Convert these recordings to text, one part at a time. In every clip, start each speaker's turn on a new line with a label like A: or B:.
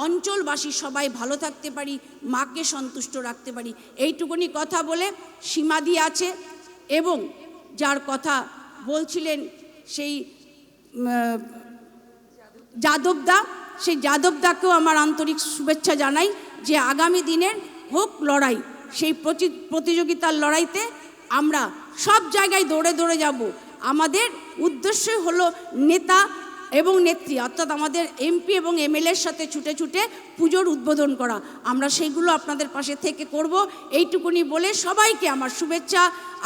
A: অঞ্চলবাসী সবাই ভালো থাকতে পারি, মাকে সন্তুষ্ট রাখতে পারি। এইটুকুনি কথা বলে সীমাদি আছে এবং যার কথা বলছিলেন সেই যাদবদা, সেই যাদবদাকেও আমার আন্তরিক শুভেচ্ছা জানাই যে আগামী দিনের হোক লড়াই, সেই প্রতিযোগিতার লড়াইতে আমরা সব জায়গায় দৌড়ে দৌড়ে যাব। আমাদের উদ্দেশ্য হলো নেতা এবং নেত্রী অর্থাৎ আমাদের এমপি এবং এমএলএর সাথে ছুটে ছুটে পুজোর উদ্বোধন করা। আমরা সেইগুলো আপনাদের পাশে থেকে করব। এইটুকুনি বলে সবাইকে আমার শুভেচ্ছা,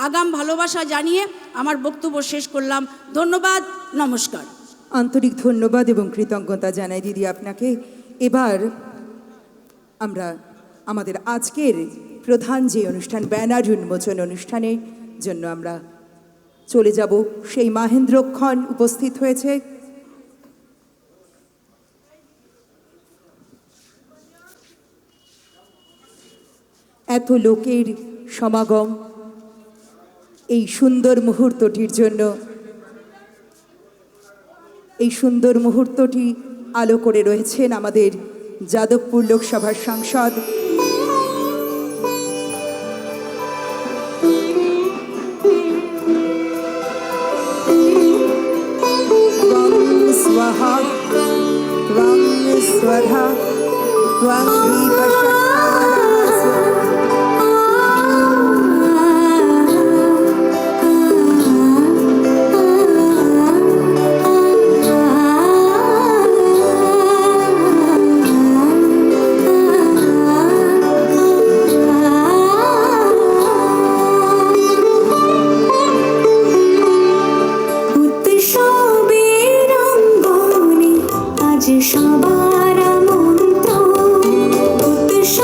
A: আগাম ভালোবাসা জানিয়ে আমার বক্তব্য শেষ করলাম। ধন্যবাদ, নমস্কার।
B: আন্তরিক ধন্যবাদ এবং কৃতজ্ঞতা জানাই দিদি আপনাকে। এবার আমরা আমাদের আজকের প্রধান যে অনুষ্ঠান ব্যানার উন্মোচন অনুষ্ঠানের জন্য আমরা চলে যাব। সেই মহেন্দ্রক্ষণ উপস্থিত হয়েছে। এত লোকের সমাগম এই সুন্দর মুহূর্তটির জন্য, এই সুন্দর মুহূর্তটি আলো করে রয়েছেন আমাদের যাদবপুর লোকসভার সাংসদ स्वाहा त्वं स्वधा त्वं
C: সবার মন্ত্র উৎস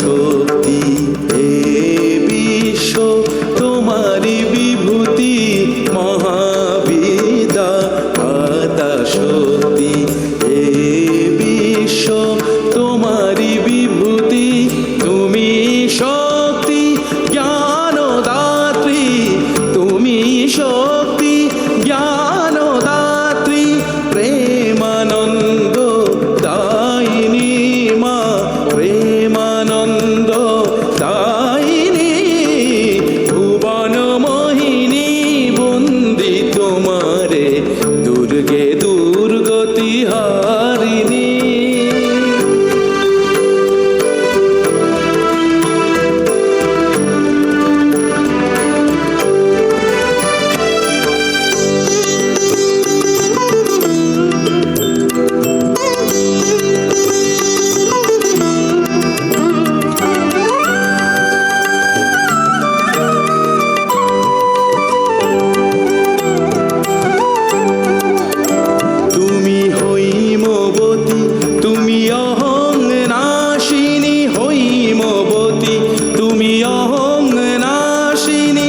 C: শক্তি এ বিশ্ব তোমারি বিভূতি মহাবিদা আতা শক্তি এ বিশ্ব তোমারি বিভূতি তুমি শক্তি জ্ঞানদাত্রী তুমি শক্তি জ্ঞানদাত্রী প্রেমানন্দ দায়িনী মা প্রেমানন্দ দায়িনী ভুবন মোহিনী বন্দি তোমারে দুর্গে দুর্গতি হারিণী তুমি হৈমবতী তুমি অহং নাশিনী হৈমবতী তুমি অহং নাশিনী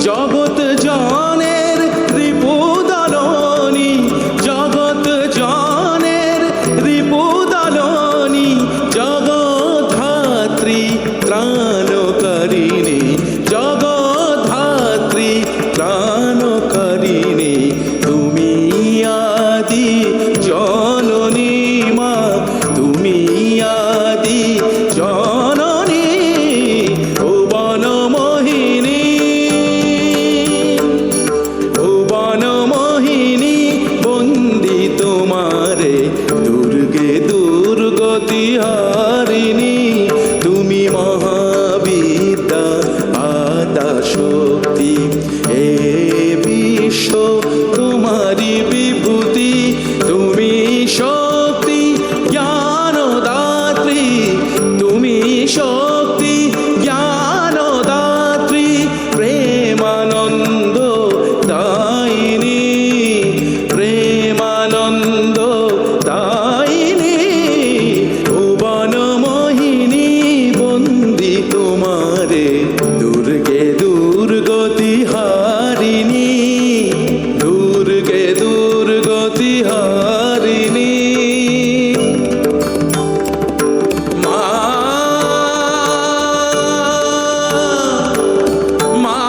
C: জগৎ জনের রিপুদলনী জগৎ জনের রিপুদলনী জগদ্ধাত্রী ত্রাণকারিণী জগদ্ধাত্রী ত্রাণকারিণী তুমি আদি জননী মা তুমি আদি জননী ভুবন মোহিনী ভুবন মোহিনী বন্দি তোমারে দুর্গে দুর্গতি হারিণী তুমি মহাবিদ্যা আতা শক্তি এ বিশ্ব তোমারি বিভূতি তুমি শক্তি জ্ঞানদাত্রী তুমি শক্তি জ্ঞানদাত্রী প্রেমানন্দ দায়িনী প্রেমানন্দ দায়িনী ভুবন মোহিনী বন্দি তোমারে দুর্গে দুর্গতি হারিণী দুর্গে দুর্গতি হারিণী মা মা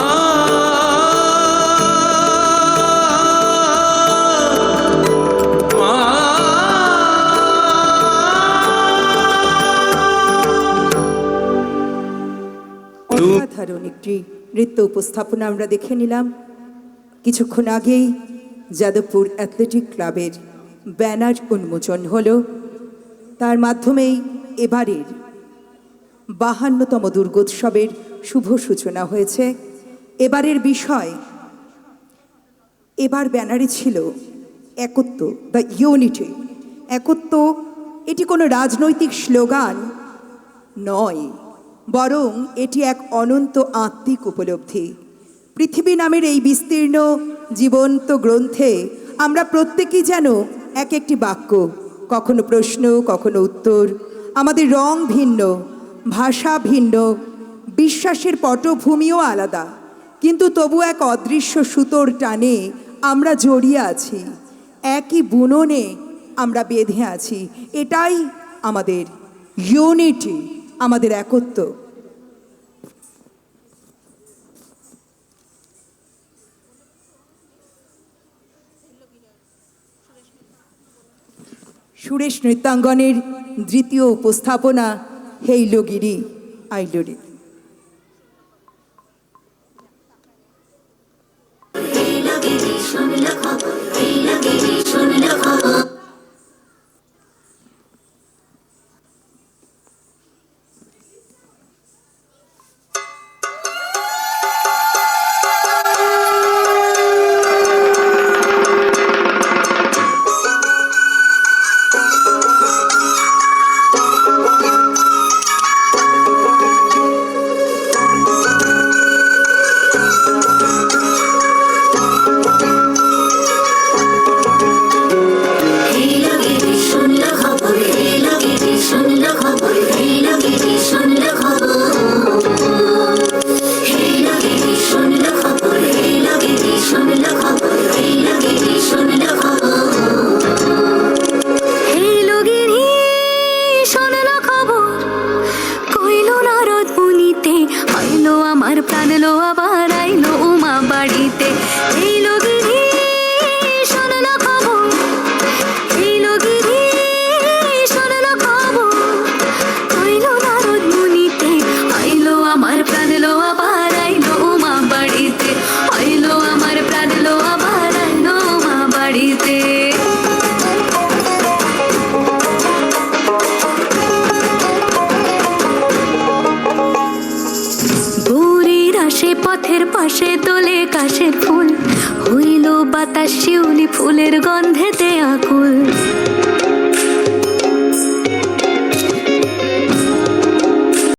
B: অসাধারণ একটি নৃত্য উপস্থাপনা আমরা দেখে নিলাম। কিছুক্ষণ আগেই যাদবপুর অ্যাথলেটিক ক্লাবের ব্যানার উন্মোচন হলো। তার মাধ্যমেই এবারের 52তম দুর্গোৎসবের শুভ সূচনা হয়েছে। এবারের বিষয়, এবার ব্যানারে ছিল একত্ব বা ইউনিটি। একত্ব এটি কোনো রাজনৈতিক স্লোগান নয়, বরং এটি এক অনন্ত আত্মিক উপলব্ধি। পৃথিবী নামের এই বিস্তীর্ণ জীবন্ত গ্রন্থে আমরা প্রত্যেকেই যেন এক একটি বাক্য, কখনো প্রশ্ন, কখনো উত্তর। আমাদের রং ভিন্ন, ভাষা ভিন্ন, বিশ্বাসের পটভূমিও আলাদা, কিন্তু তবু এক অদৃশ্য সুতোর টানে আমরা জড়িয়ে আছি, একই বুননে আমরা বেঁধে আছি। এটাই আমাদের ইউনিটি, আমাদের একত্ব। সুরেশ নৃত্যাঙ্গনের দ্বিতীয় উপস্থাপনা হেইলোগিরি আইলোরি।
D: পথের পাশে তোলে কাশের ফুল, হইল বাতাস শিউলি ফুলের গন্ধেতে আকুল।